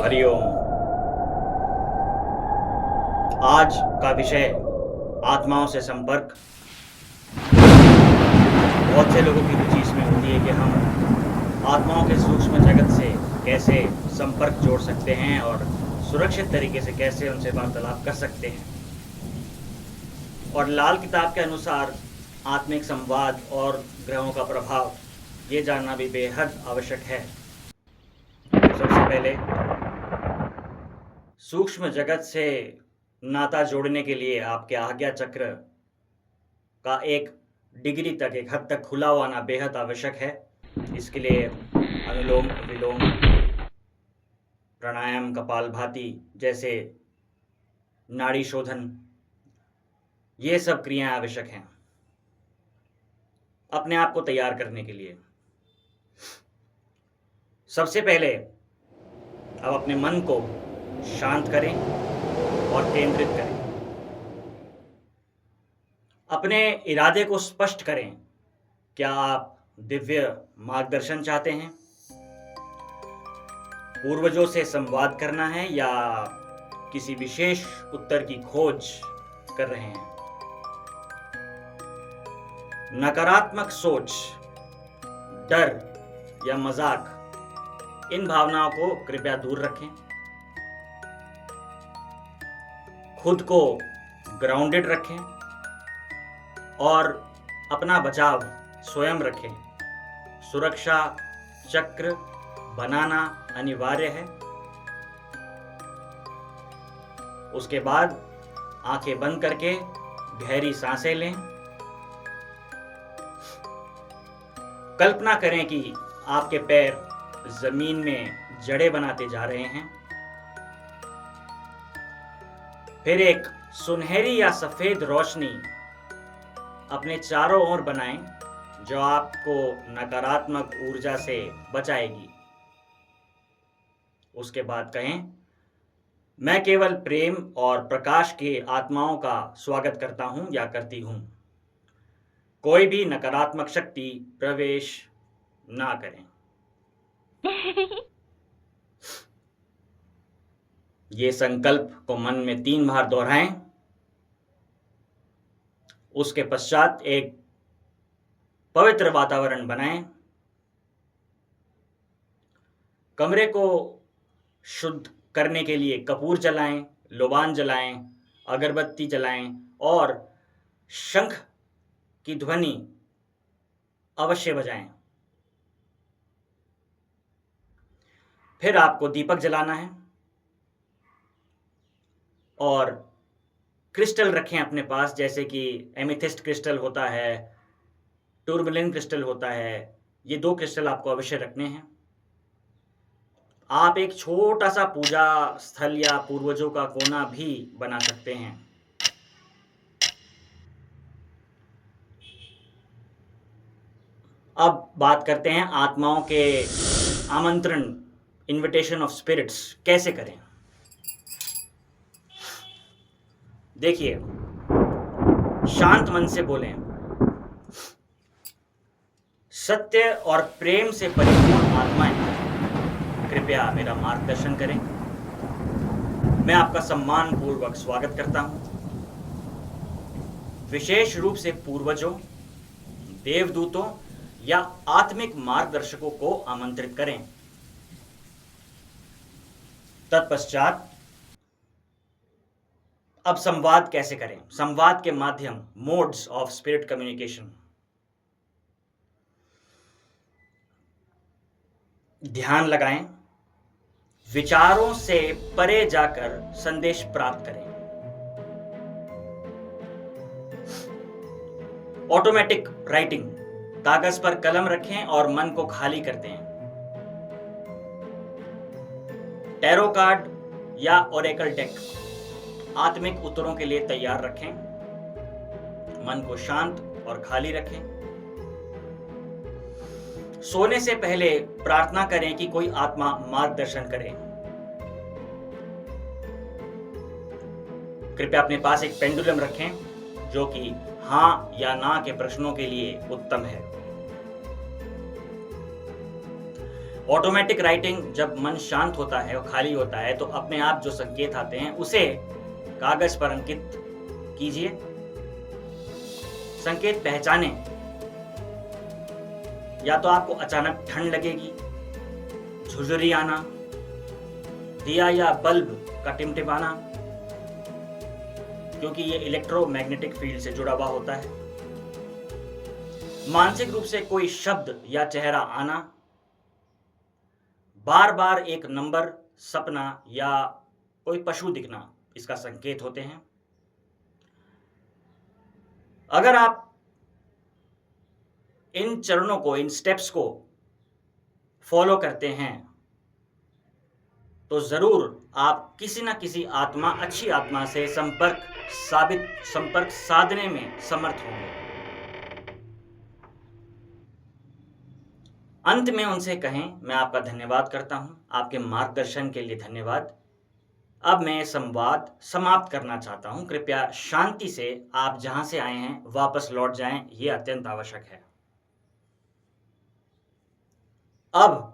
हरिओम। आज का विषय आत्माओं से संपर्क। बहुत से लोगों की रुचि इसमें होती है कि हम आत्माओं के सूक्ष्म जगत से कैसे संपर्क जोड़ सकते हैं और सुरक्षित तरीके से कैसे उनसे वार्तालाप कर सकते हैं। और लाल किताब के अनुसार आत्मिक संवाद और ग्रहों का प्रभाव ये जानना भी बेहद आवश्यक है। तो सबसे पहले सूक्ष्म जगत से नाता जोड़ने के लिए आपके आज्ञा चक्र का एक डिग्री तक, एक हद तक खुला होना बेहद आवश्यक है। इसके लिए अनुलोम विलोम, प्राणायाम, कपालभाति जैसे नाड़ी शोधन, ये सब क्रियाएं आवश्यक हैं अपने आप को तैयार करने के लिए। सबसे पहले अब अपने मन को शांत करें और केंद्रित करें। अपने इरादे को स्पष्ट करें। क्या आप दिव्य मार्गदर्शन चाहते हैं, पूर्वजों से संवाद करना है, या किसी विशेष उत्तर की खोज कर रहे हैं? नकारात्मक सोच, डर या मजाक, इन भावनाओं को कृपया दूर रखें। खुद को ग्राउंडेड रखें और अपना बचाव स्वयं रखें। सुरक्षा चक्र बनाना अनिवार्य है। उसके बाद आंखें बंद करके गहरी सांसें लें। कल्पना करें कि आपके पैर जमीन में जड़ें बनाते जा रहे हैं। फिर एक सुनहरी या सफेद रोशनी अपने चारों ओर बनाएं जो आपको नकारात्मक ऊर्जा से बचाएगी। उसके बाद कहें, मैं केवल प्रेम और प्रकाश के आत्माओं का स्वागत करता हूं या करती हूं। कोई भी नकारात्मक शक्ति प्रवेश ना करें। ये संकल्प को मन में 3 बार दोहराएं। उसके पश्चात एक पवित्र वातावरण बनाएं। कमरे को शुद्ध करने के लिए कपूर जलाएं, लोबान जलाएं, अगरबत्ती जलाएं और शंख की ध्वनि अवश्य बजाएं। फिर आपको दीपक जलाना है और क्रिस्टल रखें अपने पास, जैसे कि एमेथिस्ट क्रिस्टल होता है, टूरमलिन क्रिस्टल होता है। ये 2 क्रिस्टल आपको अवश्य रखने हैं। आप एक छोटा सा पूजा स्थल या पूर्वजों का कोना भी बना सकते हैं। अब बात करते हैं आत्माओं के आमंत्रण, इनविटेशन ऑफ स्पिरिट्स कैसे करें। देखिए, शांत मन से बोलें, सत्य और प्रेम से परिपूर्ण आत्माएं, कृपया मेरा मार्गदर्शन करें। मैं आपका सम्मान पूर्वक स्वागत करता हूं। विशेष रूप से पूर्वजों, देवदूतों या आत्मिक मार्गदर्शकों को आमंत्रित करें। तत्पश्चात अब संवाद कैसे करें। संवाद के माध्यम, मोड्स ऑफ स्पिरिट कम्युनिकेशन। ध्यान लगाएं, विचारों से परे जाकर संदेश प्राप्त करें। ऑटोमेटिक राइटिंग, कागज पर कलम रखें और मन को खाली कर दें। टैरो कार्ड या ओरेकल डेक आत्मिक उत्तरों के लिए तैयार रखें। मन को शांत और खाली रखें। सोने से पहले प्रार्थना करें कि कोई आत्मा मार्गदर्शन करे। कृपया अपने पास एक पेंडुलम रखें जो कि हां या ना के प्रश्नों के लिए उत्तम है। ऑटोमेटिक राइटिंग, जब मन शांत होता है और खाली होता है तो अपने आप जो संकेत आते हैं उसे कागज पर अंकित कीजिए। संकेत पहचाने। या तो आपको अचानक ठंड लगेगी, झुरझुरी आना, दिया या बल्ब का टिमटिमाना, क्योंकि ये इलेक्ट्रोमैग्नेटिक फील्ड से जुड़ा हुआ होता है। मानसिक रूप से कोई शब्द या चेहरा आना, बार बार एक नंबर, सपना या कोई पशु दिखना इसका संकेत होते हैं। अगर आप इन चरणों को, इन स्टेप्स को फॉलो करते हैं तो जरूर आप किसी ना किसी आत्मा, अच्छी आत्मा से संपर्क साधने में समर्थ होंगे। अंत में उनसे कहें, मैं आपका धन्यवाद करता हूं, आपके मार्गदर्शन के लिए धन्यवाद। अब मैं संवाद समाप्त करना चाहता हूं। कृपया शांति से आप जहां से आए हैं वापस लौट जाएं, यह अत्यंत आवश्यक है। अब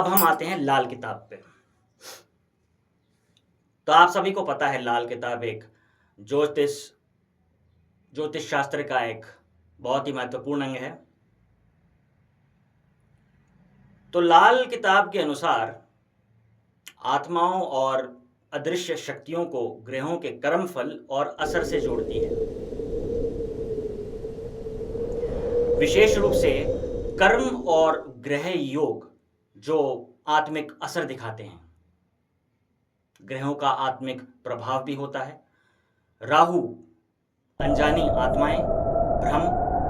हम आते हैं लाल किताब पे। तो आप सभी को पता है लाल किताब एक ज्योतिष शास्त्र का एक बहुत ही महत्वपूर्ण अंग है। तो लाल किताब के अनुसार आत्माओं और अदृश्य शक्तियों को ग्रहों के कर्मफल और असर से जोड़ती है। विशेष रूप से कर्म और ग्रह योग जो आत्मिक असर दिखाते हैं। ग्रहों का आत्मिक प्रभाव भी होता है। राहु अनजानी आत्माएं, भ्रम,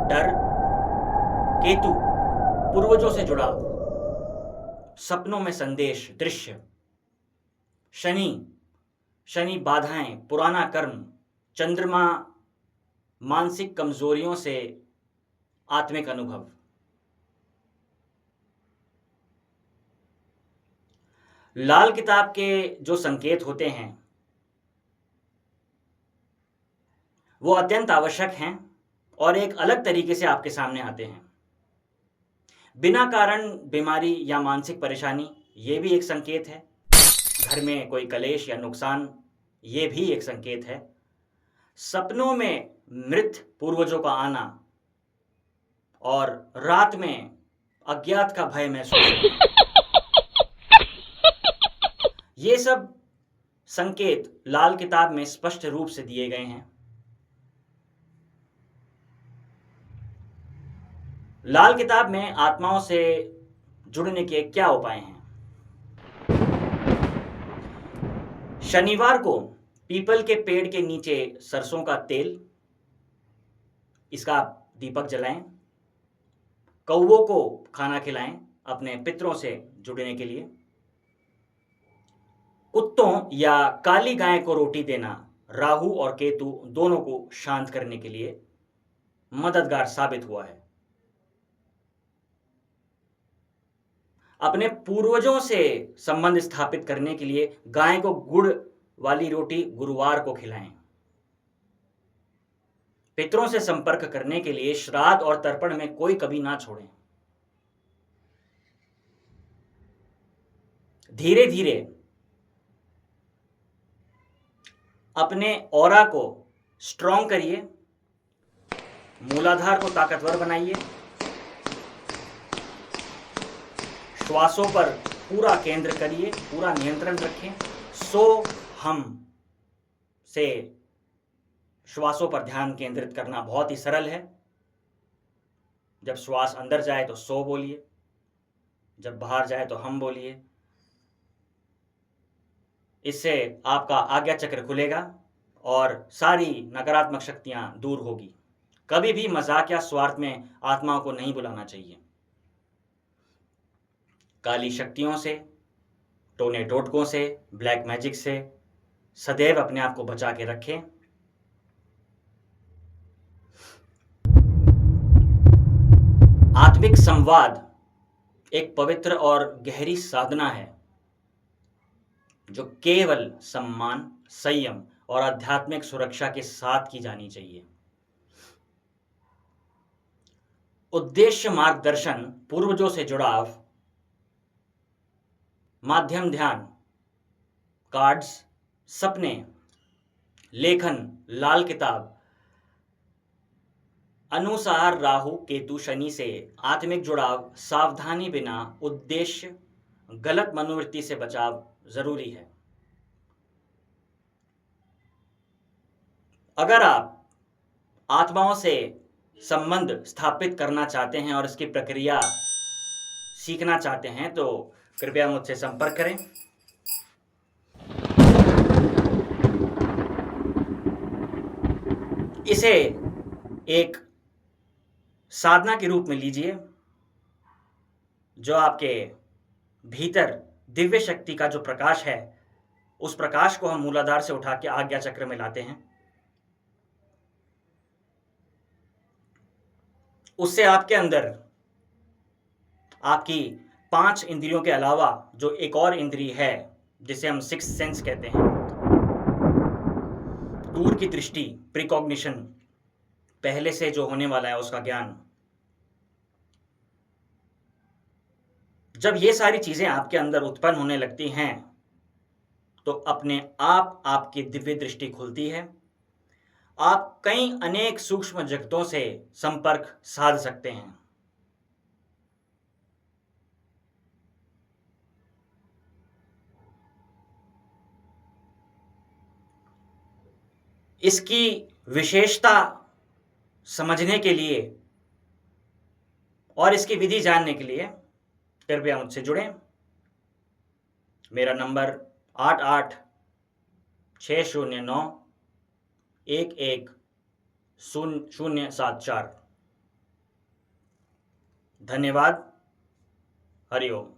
डर। केतु पूर्वजों से जुड़ा, सपनों में संदेश, दृश्य। शनि बाधाएं, पुराना कर्म। चंद्रमा मानसिक कमजोरियों से आत्मिक अनुभव। लाल किताब के जो संकेत होते हैं वो अत्यंत आवश्यक हैं और एक अलग तरीके से आपके सामने आते हैं। बिना कारण बीमारी या मानसिक परेशानी, ये भी एक संकेत है। घर में कोई कलेश या नुकसान, ये भी एक संकेत है। सपनों में मृत पूर्वजों का आना और रात में अज्ञात का भय महसूस होना, ये सब संकेत लाल किताब में स्पष्ट रूप से दिए गए हैं। लाल किताब में आत्माओं से जुड़ने के क्या उपाय हैं? शनिवार को पीपल के पेड़ के नीचे सरसों का तेल, इसका दीपक जलाएं। कौवों को खाना खिलाएं अपने पितरों से जुड़ने के लिए। कुत्तों या काली गाय को रोटी देना राहु और केतु दोनों को शांत करने के लिए मददगार साबित हुआ है। अपने पूर्वजों से संबंध स्थापित करने के लिए गाय को गुड़ वाली रोटी गुरुवार को खिलाएं। पितरों से संपर्क करने के लिए श्राद्ध और तर्पण में कोई कमी ना छोड़ें। धीरे धीरे अपने ऑरा को स्ट्रॉन्ग करिए, मूलाधार को ताकतवर बनाइए, श्वासों पर पूरा केंद्र करिए, पूरा नियंत्रण रखें। सो हम से श्वासों पर ध्यान केंद्रित करना बहुत ही सरल है। जब श्वास अंदर जाए तो सो बोलिए, जब बाहर जाए तो हम बोलिए। इससे आपका आज्ञा चक्र खुलेगा और सारी नकारात्मक शक्तियां दूर होगी। कभी भी मजाक या स्वार्थ में आत्माओं को नहीं बुलाना चाहिए। काली शक्तियों से, टोने टोटकों से, ब्लैक मैजिक से सदैव अपने आप को बचा के रखें। आत्मिक संवाद एक पवित्र और गहरी साधना है जो केवल सम्मान, संयम और आध्यात्मिक सुरक्षा के साथ की जानी चाहिए। उद्देश्य मार्गदर्शन, पूर्वजों से जुड़ाव, माध्यम ध्यान, कार्ड्स, सपने, लेखन, लाल किताब, अनुसार राहु केतु शनि से आत्मिक जुड़ाव, सावधानी बिना उद्देश्य, गलत मनोवृत्ति से बचाव जरूरी है। अगर आप आत्माओं से संबंध स्थापित करना चाहते हैं और इसकी प्रक्रिया सीखना चाहते हैं तो कृपया मुझसे संपर्क करें। इसे एक साधना के रूप में लीजिए जो आपके भीतर दिव्य शक्ति का जो प्रकाश है, उस प्रकाश को हम मूलाधार से उठा के आज्ञा चक्र में लाते हैं। उससे आपके अंदर आपकी 5 इंद्रियों के अलावा जो एक और इंद्रिय है जिसे हम सिक्स सेंस कहते हैं, दूर की दृष्टि, प्रिकॉग्निशन, पहले से जो होने वाला है उसका ज्ञान, जब ये सारी चीजें आपके अंदर उत्पन्न होने लगती हैं तो अपने आप आपकी दिव्य दृष्टि खुलती है। आप कई अनेक सूक्ष्म जगतों से संपर्क साध सकते हैं। इसकी विशेषता समझने के लिए और इसकी विधि जानने के लिए कृपया मुझसे जुड़ें। मेरा नंबर 8860911074। धन्यवाद। हरिओम।